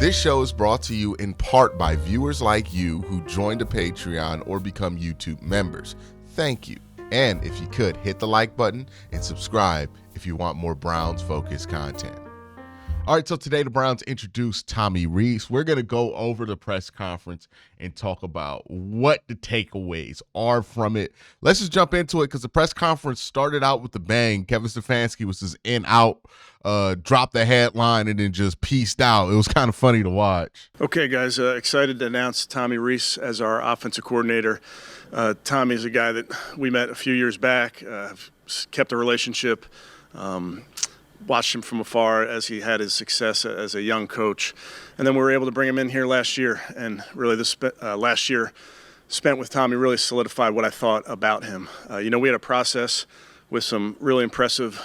This show is brought to you in part by viewers like you who joined a Patreon or become YouTube members. Thank you. And if you could, hit the like button and subscribe if you want more Browns-focused content. All right, so today the Browns introduced Tommy Rees. We're going to go over the press conference and talk about what the takeaways are from it. Let's just jump into it because the press conference started out with a bang. Kevin Stefanski was just in, out, dropped the headline, and then just pieced out. It was kind of funny to watch. Okay, guys, excited to announce Tommy Rees as our offensive coordinator. Tommy is a guy that we met a few years back, kept a relationship, watched him from afar as he had his success as a young coach. And then we were able to bring him in here last year. And really this last year spent with Tommy really solidified what I thought about him. We had a process with some really impressive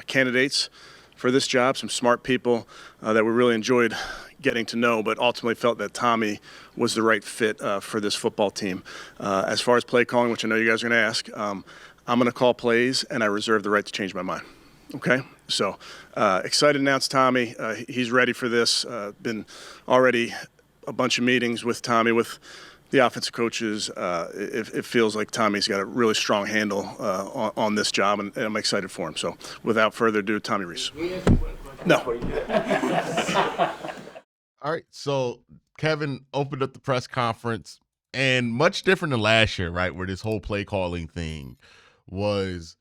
candidates for this job, some smart people that we really enjoyed getting to know, but ultimately felt that Tommy was the right fit for this football team. As far as play calling, which I know you guys are going to ask, I'm going to call plays, and I reserve the right to change my mind. Okay? So excited to announce Tommy. He's ready for this. Been already a bunch of meetings with Tommy, with the offensive coaches. It feels like Tommy's got a really strong handle on this job, and I'm excited for him. So without further ado, Tommy Rees. No. All right, so Kevin opened up the press conference, and much different than last year, right, where this whole play calling thing was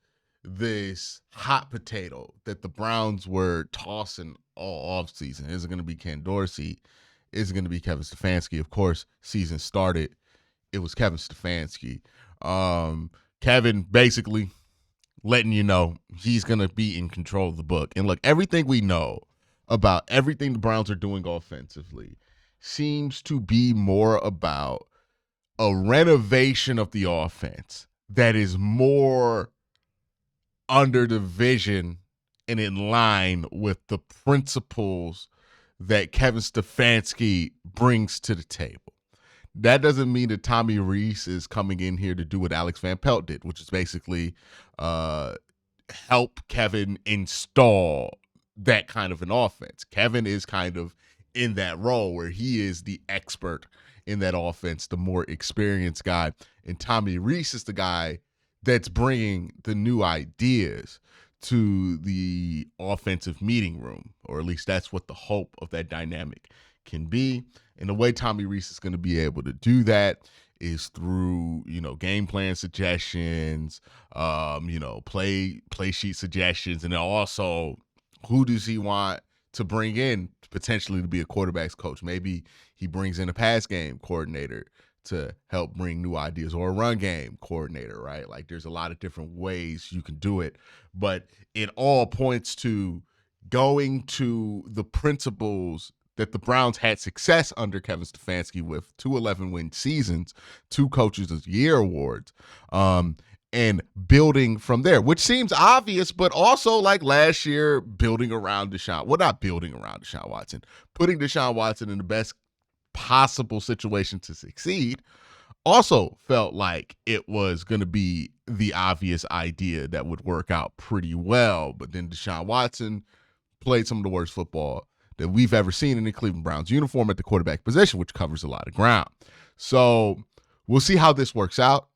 this hot potato that the Browns were tossing all offseason. Is it going to be Ken Dorsey? Is it going to be Kevin Stefanski? Of course, season started. It was Kevin Stefanski. Kevin basically letting you know he's going to be in control of the book. And look, everything we know about everything the Browns are doing offensively seems to be more about a renovation of the offense that is more under the vision and in line with the principles that Kevin Stefanski brings to the table. That doesn't mean that Tommy Rees is coming in here to do what Alex Van Pelt did, which is basically help Kevin install that kind of an offense. Kevin is kind of in that role where he is the expert in that offense, the more experienced guy. And Tommy Rees is the guy that's bringing the new ideas to the offensive meeting room, or at least that's what the hope of that dynamic can be. And the way Tommy Rees is going to be able to do that is through, game plan suggestions, play sheet suggestions, and then also who does he want to bring in potentially to be a quarterback's coach? Maybe he brings in a pass game coordinator to help bring new ideas, or a run game coordinator, right? Like there's a lot of different ways you can do it, but it all points to going to the principles that the Browns had success under Kevin Stefanski with 2 11-win seasons, 2 Coaches of the Year awards, and building from there, which seems obvious, but also like last year, building around Deshaun. Well, not building around Deshaun Watson, putting Deshaun Watson in the best possible situation to succeed also felt like it was going to be the obvious idea that would work out pretty well. But then Deshaun Watson played some of the worst football that we've ever seen in the Cleveland Browns uniform at the quarterback position, which covers a lot of ground. So we'll see how this works out.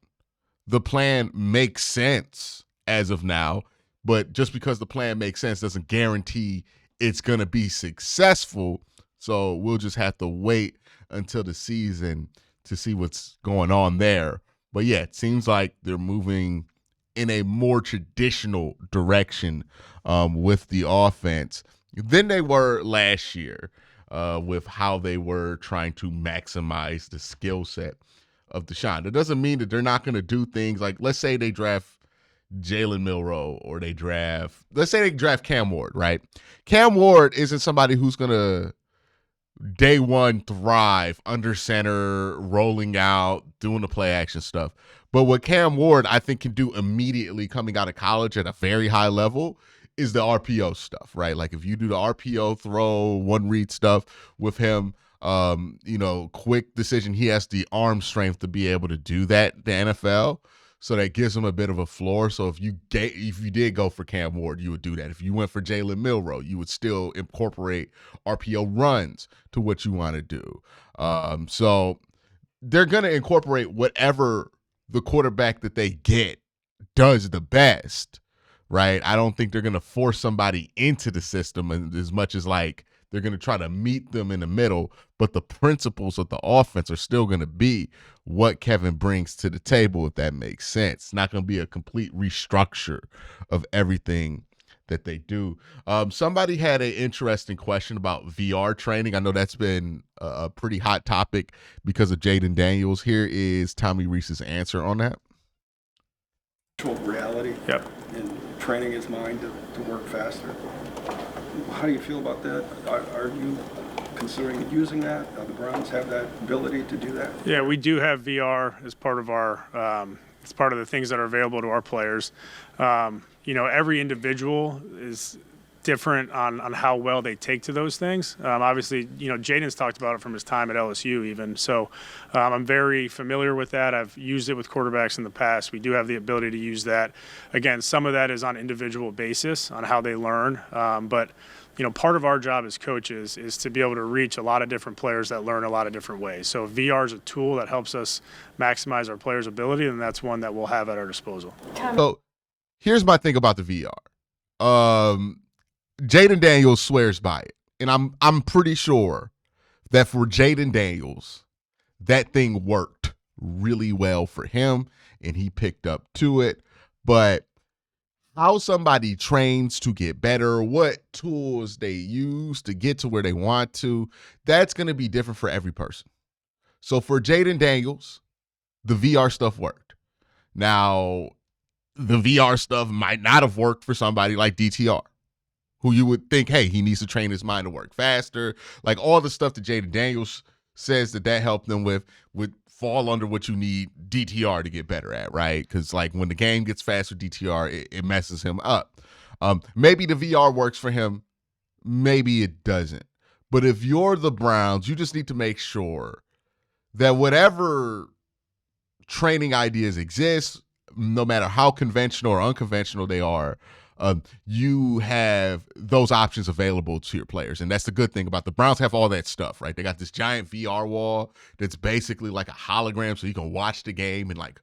The plan makes sense as of now, but just because the plan makes sense doesn't guarantee it's going to be successful. So we'll just have to wait until the season to see what's going on there. But yeah, it seems like they're moving in a more traditional direction with the offense than they were last year with how they were trying to maximize the skill set of Deshaun. It doesn't mean that they're not going to do things like, let's say they draft Jalen Milroe, or let's say they draft Cam Ward, right? Cam Ward isn't somebody who's going to day one thrive under center, rolling out, doing the play action stuff. But what Cam Ward, I think, can do immediately coming out of college at a very high level is the RPO stuff, right? Like if you do the RPO throw, one read stuff with him, quick decision, he has the arm strength to be able to do that, the NFL. So that gives them a bit of a floor. So if you did go for Cam Ward, you would do that. If you went for Jalen Milroe, you would still incorporate RPO runs to what you want to do. So they're going to incorporate whatever the quarterback that they get does the best, right? I don't think they're going to force somebody into the system as much as like they're going to try to meet them in the middle, but the principles of the offense are still going to be what Kevin brings to the table, if that makes sense. It's not going to be a complete restructure of everything that they do. Somebody had an interesting question about VR training. I know that's been a pretty hot topic because of Jaden Daniels. Here is Tommy Reese's answer on that. Reality. Yep. And training his mind to work faster. How do you feel about that? Are you considering using that? The Browns have that ability to do that? Yeah, we do have VR as part of our it's part of the things that are available to our players. Every individual is different on how well they take to those things. Obviously, Jaden's talked about it from his time at LSU even. So I'm very familiar with that. I've used it with quarterbacks in the past. We do have the ability to use that. Again, some of that is on individual basis on how they learn. But part of our job as coaches is to be able to reach a lot of different players that learn a lot of different ways. So VR is a tool that helps us maximize our players' ability, and that's one that we'll have at our disposal. So here's my thing about the VR. Jaden Daniels swears by it, and I'm pretty sure that for Jaden Daniels, that thing worked really well for him, and he picked up to it. But how somebody trains to get better, what tools they use to get to where they want to, that's going to be different for every person. So for Jaden Daniels, the VR stuff worked. Now, the VR stuff might not have worked for somebody like DTR, who you would think, hey, he needs to train his mind to work faster. Like all the stuff that Jaden Daniels says that helped them with would fall under what you need DTR to get better at, right? Because like when the game gets faster, DTR, it messes him up. Maybe the VR works for him. Maybe it doesn't. But if you're the Browns, you just need to make sure that whatever training ideas exist, no matter how conventional or unconventional they are, you have those options available to your players. And that's the good thing about the Browns have all that stuff, right? They got this giant VR wall that's basically like a hologram so you can watch the game in like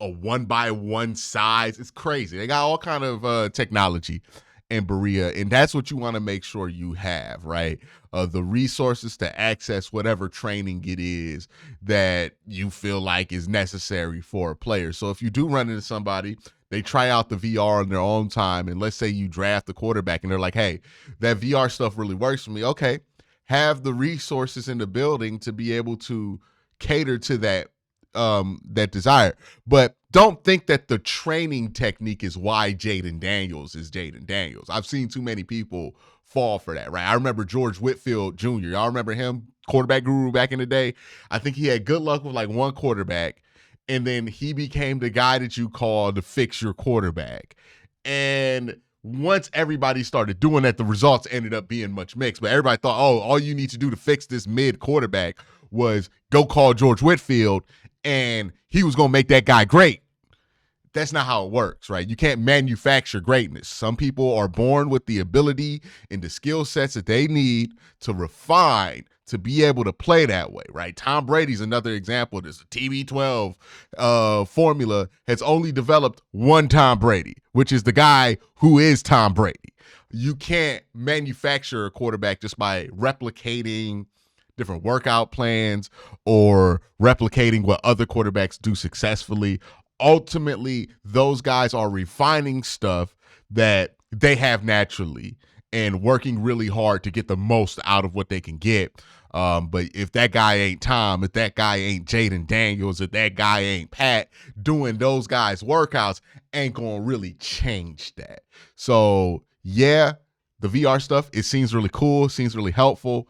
a 1-by-1 size. It's crazy. They got all kind of technology in Berea, and that's what you want to make sure you have, right? The resources to access whatever training it is that you feel like is necessary for a player. So if you do run into somebody, they try out the VR on their own time, and let's say you draft the quarterback and they're like, hey, that VR stuff really works for me. Okay, have the resources in the building to be able to cater to that desire. But don't think that the training technique is why Jaden Daniels is Jaden Daniels. I've seen too many people fall for that, right? I remember George Whitfield Jr. Y'all remember him, quarterback guru back in the day? I think he had good luck with like one quarterback, and then he became the guy that you call to fix your quarterback. And once everybody started doing that, the results ended up being much mixed. But everybody thought, oh, all you need to do to fix this mid quarterback was go call George Whitfield, and he was going to make that guy great. That's not how it works, right? You can't manufacture greatness. Some people are born with the ability and the skill sets that they need to refine to be able to play that way, right? Tom Brady's another example of this. The TB12 formula has only developed one Tom Brady, which is the guy who is Tom Brady. You can't manufacture a quarterback just by replicating different workout plans or replicating what other quarterbacks do successfully. Ultimately, those guys are refining stuff that they have naturally and working really hard to get the most out of what they can get. But if that guy ain't Tom, if that guy ain't Jaden Daniels, if that guy ain't Pat, doing those guys' workouts ain't going to really change that. So, yeah, the VR stuff, it seems really cool, seems really helpful.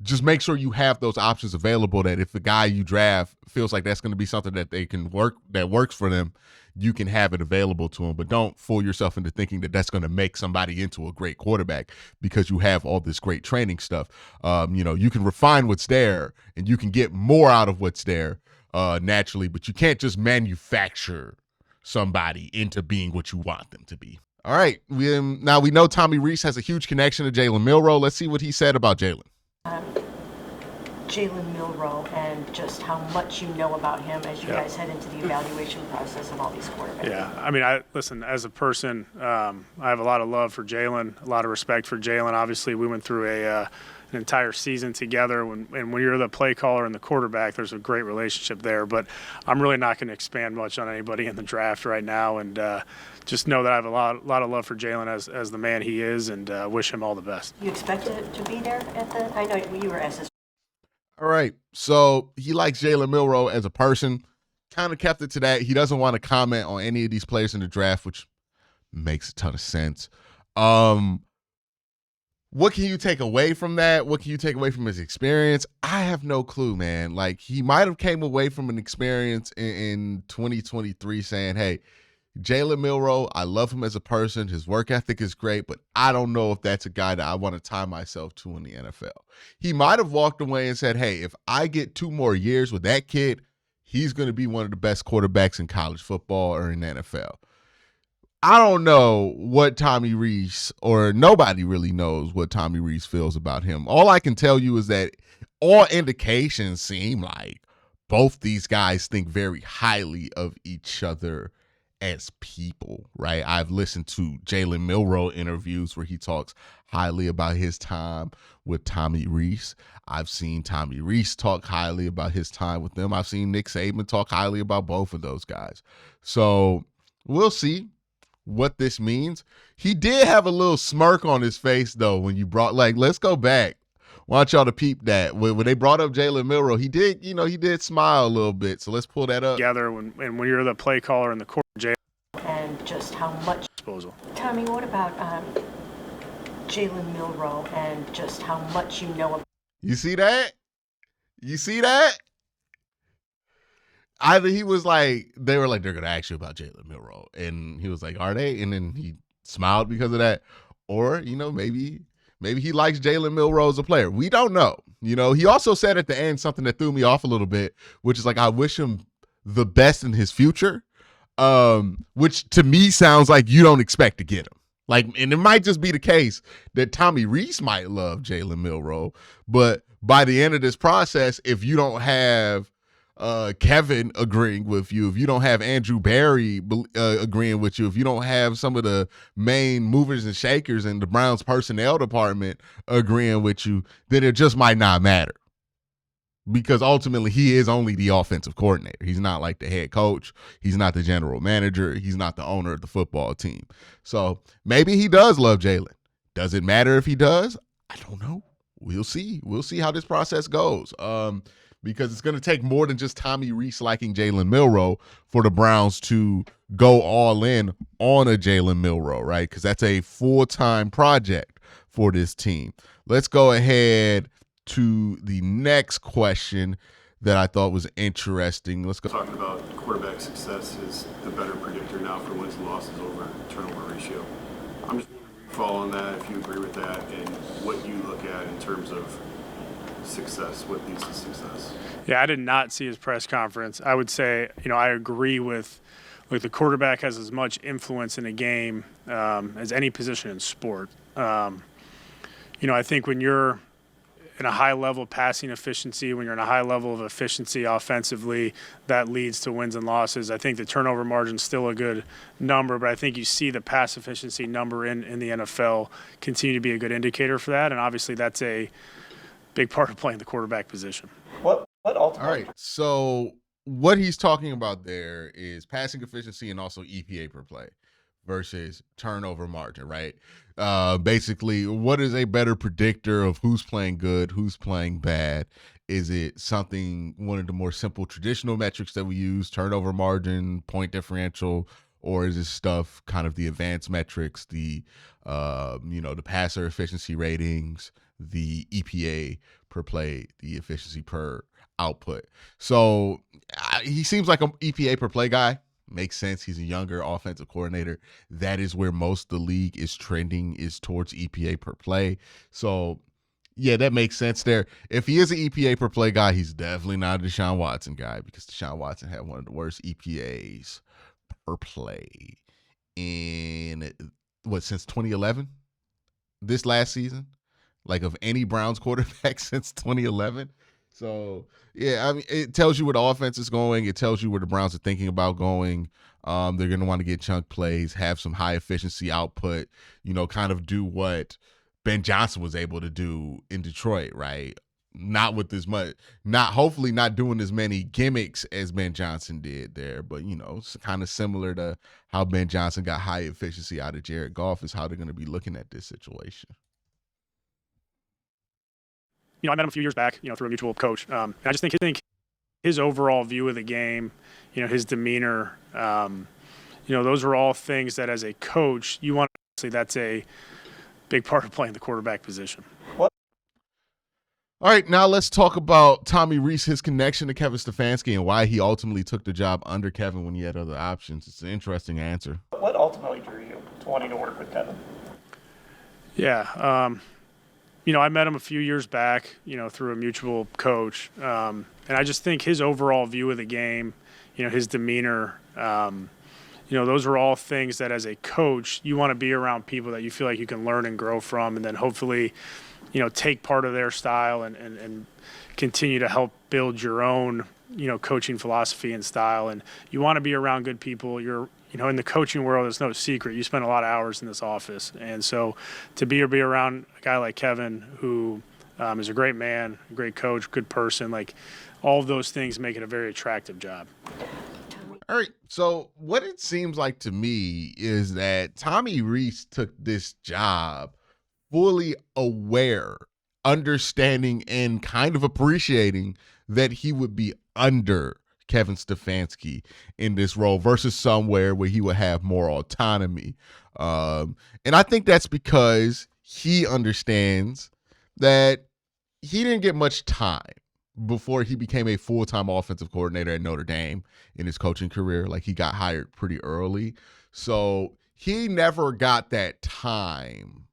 Just make sure you have those options available that if the guy you draft feels like that's going to be something that they can work, that works for them, you can have it available to them. But don't fool yourself into thinking that that's going to make somebody into a great quarterback because you have all this great training stuff. You can refine what's there and you can get more out of what's there. naturally, but you can't just manufacture somebody into being what you want them to be. All right. Now we know Tommy Rees has a huge connection to Jalen Milroe. Let's see what he said about Jalen. Jalen Milroe and just how much you know about him as you guys head into the evaluation process of all these quarterbacks. Yeah, I mean, listen, as a person, I have a lot of love for Jalen, a lot of respect for Jalen. Obviously, we went through an entire season together, and when you're the play caller and the quarterback, there's a great relationship there. But I'm really not going to expand much on anybody in the draft right now, and just know that I have a lot of love for Jalen as the man he is, and wish him all the best. You expect to be there at the? I know you were SS. All right, so he likes Jalen Milroe as a person, kind of kept it to that. He doesn't want to comment on any of these players in the draft, which makes a ton of sense. What can you take away from that? What can you take away from his experience? I have no clue, man. Like, he might have came away from an experience in 2023 saying, hey, Jalen Milroe, I love him as a person. His work ethic is great, but I don't know if that's a guy that I want to tie myself to in the NFL. He might have walked away and said, hey, if I get 2 more years with that kid, he's going to be one of the best quarterbacks in college football or in the NFL. I don't know what Tommy Rees, or nobody really knows what Tommy Rees feels about him. All I can tell you is that all indications seem like both these guys think very highly of each other as people, right? I've listened to Jalen Milroe interviews where he talks highly about his time with Tommy Rees. I've seen Tommy Rees talk highly about his time with them. I've seen Nick Saban talk highly about both of those guys. So we'll see what this means. He did have a little smirk on his face, though, when you brought, like, let's go back. Want y'all to peep that. When they brought up Jalen Milroe, he did smile a little bit. So let's pull that up. Together, when you're the play caller and the quarterback. And just how much Disposal. Tommy, what about Jalen Milroe and just how much you know about? You see that? You see that? Either he was like, they were like, they're gonna ask you about Jalen Milroe, and he was like, are they? And then he smiled because of that. Or, maybe he likes Jalen Milroe as a player. We don't know. He also said at the end something that threw me off a little bit, which is like, I wish him the best in his future. Which to me sounds like you don't expect to get him. Like, and it might just be the case that Tommy Rees might love Jalen Milroe, but by the end of this process, if you don't have Kevin agreeing with you, if you don't have Andrew Barry agreeing with you, if you don't have some of the main movers and shakers in the Browns personnel department agreeing with you, then it just might not matter. Because ultimately, he is only the offensive coordinator. He's not like the head coach. He's not the general manager. He's not the owner of the football team. So maybe he does love Jalen. Does it matter if he does? I don't know. We'll see. We'll see how this process goes. Because it's going to take more than just Tommy Rees liking Jalen Milroe for the Browns to go all in on a Jalen Milroe, right? Because that's a full-time project for this team. Let's go ahead to the next question that I thought was interesting. Let's go. Talking about quarterback success is the better predictor now for wins and losses over turnover ratio. I'm just wondering if you fall on that, if you agree with that, and what you look at in terms of success, what leads to success. Yeah, I did not see his press conference. I would say, I agree with, the quarterback has as much influence in a game as any position in sport. I think when you're in a high level passing efficiency, when you're in a high level of efficiency offensively, that leads to wins and losses. I think the turnover margin is still a good number, but I think you see the pass efficiency number in the NFL continue to be a good indicator for that. And obviously that's a big part of playing the quarterback position. What ultimately? All right. So what he's talking about there is passing efficiency and also EPA per play versus turnover margin, right? Basically, what is a better predictor of who's playing good, who's playing bad? Is it one of the more simple traditional metrics that we use, turnover margin, point differential, or is this stuff kind of the advanced metrics, the passer efficiency ratings, the EPA per play, the efficiency per output? So he seems like an EPA per play guy. Makes sense. He's a younger offensive coordinator. That is where most of the league is trending, is towards EPA per play. So Yeah, that makes sense there. If he is an EPA per play guy, he's definitely not a Deshaun Watson guy because Deshaun Watson had one of the worst EPAs per play in since 2011, this last season, like of any Browns quarterback since 2011. So yeah, I mean, it tells you where the offense is going. It tells you where the Browns are thinking about going. They're going to want to get chunk plays, have some high efficiency output, kind of do what Ben Johnson was able to do in Detroit, right? Not with as much, hopefully not doing as many gimmicks as Ben Johnson did there, but it's kind of similar to how Ben Johnson got high efficiency out of Jared Goff is how they're going to be looking at this situation. I met him a few years back, through a mutual coach. And I just think his overall view of the game, his demeanor, those are all things that as a coach, you want to say that's a big part of playing the quarterback position. All right, now let's talk about Tommy Rees, his connection to Kevin Stefanski, and why he ultimately took the job under Kevin when he had other options. It's an interesting answer. What ultimately drew you to wanting to work with Kevin? Yeah, I met him a few years back, through a mutual coach, and I just think his overall view of the game, his demeanor, those are all things that as a coach, you want to be around people that you feel like you can learn and grow from, and then hopefully, take part of their style and continue to help build your own, coaching philosophy and style. And you want to be around good people. You're, in the coaching world, it's no secret. You spend a lot of hours in this office. And so to be around a guy like Kevin, who is a great man, a great coach, good person, like all of those things make it a very attractive job. All right, so what it seems like to me is that Tommy Rees took this job fully aware, understanding, and kind of appreciating that he would be under Kevin Stefanski in this role versus somewhere where he would have more autonomy. And I think that's because he understands that he didn't get much time before he became a full-time offensive coordinator at Notre Dame in his coaching career. Like, he got hired pretty early. So he never got that time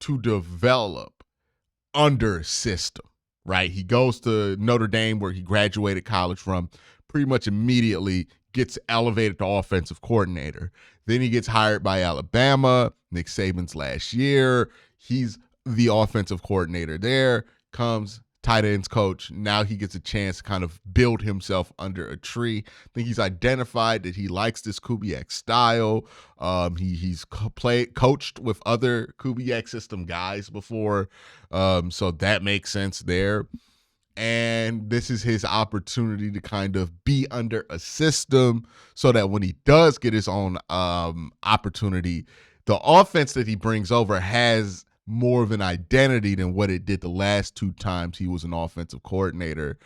to develop under system, right? He goes to Notre Dame, where he graduated college from, pretty much immediately gets elevated to offensive coordinator. Then he gets hired by Alabama, Nick Saban's last year. He's the offensive coordinator there, comes tight ends coach. Now he gets a chance to kind of build himself under a tree. I think he's identified that he likes this Kubiak style. He's coached with other Kubiak system guys before, so that makes sense there. And this is his opportunity to kind of be under a system so that when he does get his own opportunity, the offense that he brings over has more of an identity than what it did the last two times he was an offensive coordinator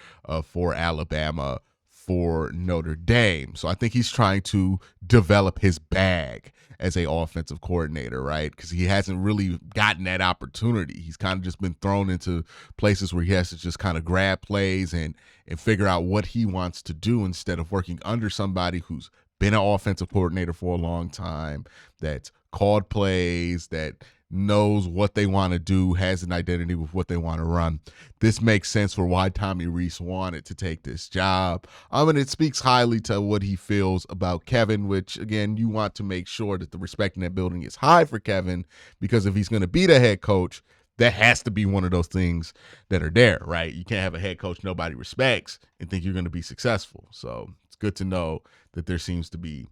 for Alabama, for Notre Dame. So I think he's trying to develop his bag as a offensive coordinator, right? Because he hasn't really gotten that opportunity. He's kind of just been thrown into places where he has to just kind of grab plays and figure out what he wants to do instead of working under somebody who's been an offensive coordinator for a long time, that's called plays, that knows what they want to do, has an identity with what they want to run. This makes sense for why Tommy Rees wanted to take this job. And it speaks highly to what he feels about Kevin, which, again, you want to make sure that the respect in that building is high for Kevin, because if he's going to be the head coach, that has to be one of those things that are there, right? You can't have a head coach nobody respects and think you're going to be successful. So it's good to know that there seems to be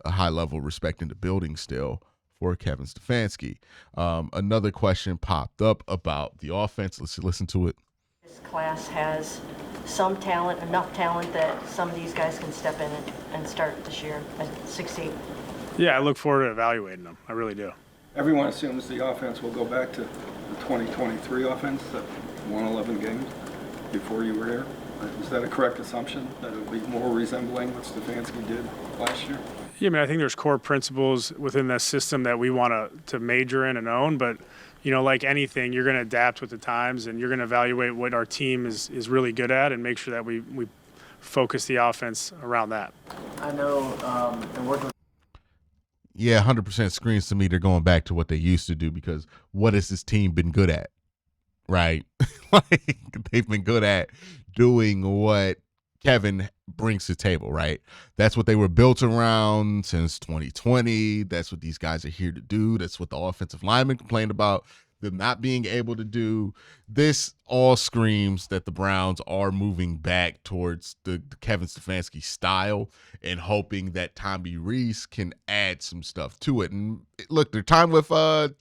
a high level of respect in the building still for Kevin Stefanski. Another question popped up about the offense. Let's listen to it. This class has some talent, enough talent that some of these guys can step in and start this year and succeed. Yeah, I look forward to evaluating them. I really do. Everyone assumes the offense will go back to the 2023 offense that won 11 games before you were here. Is that a correct assumption, that it will be more resembling what Stefanski did last year? Yeah, I mean, I think there's core principles within that system that we want to major in and own, but, like anything, you're going to adapt with the times, and you're going to evaluate what our team is really good at and make sure that we focus the offense around that. I know, and working. Yeah, 100% screams to me they're going back to what they used to do, because what has this team been good at? right? Like they've been good at doing what Kevin brings to the table, right? That's what they were built around since 2020. That's what these guys are here to do. That's what the offensive linemen complained about them not being able to do. This all screams that the Browns are moving back towards the Kevin Stefanski style and hoping that Tommy Rees can add some stuff to it. And look, their time with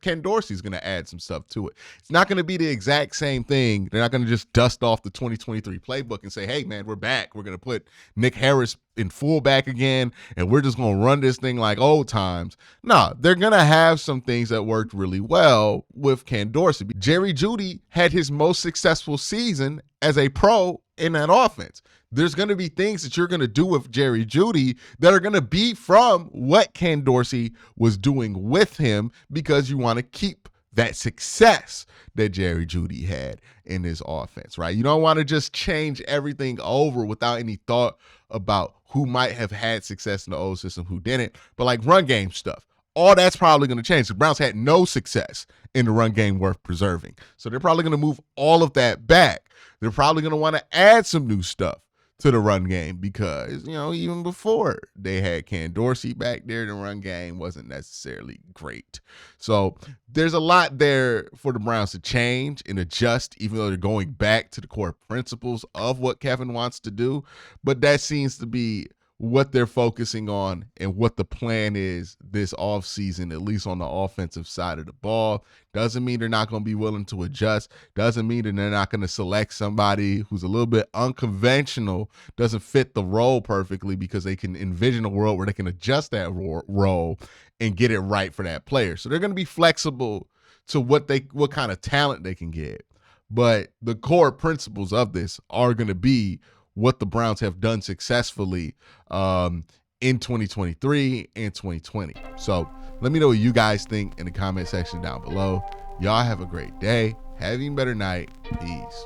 Ken Dorsey is going to add some stuff to it. It's not going to be the exact same thing. They're not going to just dust off the 2023 playbook and say, hey, man, we're back. We're going to put Nick Harris in fullback again, and we're just going to run this thing like old times. No, they're going to have some things that worked really well with Ken Dorsey. Jerry Jeudy had his most successful season as a pro in that offense. There's going to be things that you're going to do with Jerry Jeudy that are going to be from what Ken Dorsey was doing with him because you want to keep that success that Jerry Jeudy had in his offense, right? You don't want to just change everything over without any thought about who might have had success in the old system, who didn't. But like run game stuff, all that's probably going to change. The Browns had no success in the run game worth preserving. So they're probably going to move all of that back. They're probably going to want to add some new stuff to the run game because, even before they had Ken Dorsey back there, the run game wasn't necessarily great. So there's a lot there for the Browns to change and adjust, even though they're going back to the core principles of what Kevin wants to do. But that seems to be what they're focusing on and what the plan is this offseason, at least on the offensive side of the ball. Doesn't mean they're not going to be willing to adjust. Doesn't mean that they're not going to select somebody who's a little bit unconventional, doesn't fit the role perfectly because they can envision a world where they can adjust that role and get it right for that player. So they're going to be flexible to what kind of talent they can get. But the core principles of this are going to be what the Browns have done successfully in 2023 and 2020. So let me know what you guys think in the comment section down below. Y'all have a great day. Have an even better night. Peace.